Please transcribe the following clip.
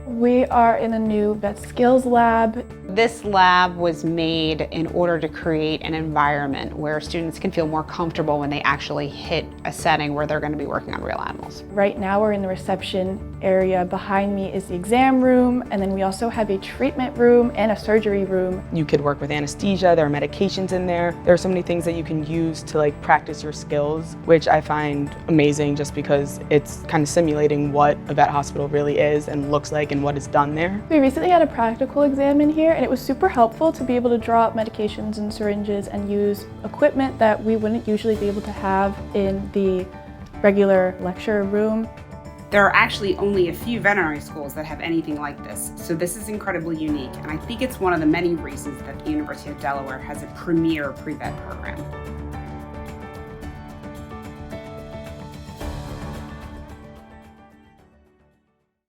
We are in a new vet skills lab. This lab was made in order to create an environment where students can feel more comfortable when they actually hit a setting where they're going to be working on real animals. Right now we're in the reception area. Behind me is the exam room, and then we also have a treatment room and a surgery room. You could work with anesthesia, there are medications in there. There are so many things that you can use to practice your skills, which I find amazing just because it's kind of simulating what a vet hospital really is and looks like and what is done there. We recently had a practical exam in here, and it was super helpful to be able to draw up medications and syringes and use equipment that we wouldn't usually be able to have in the regular lecture room. There are actually only a few veterinary schools that have anything like this, so this is incredibly unique, and I think it's one of the many reasons that the University of Delaware has a premier pre-vet program.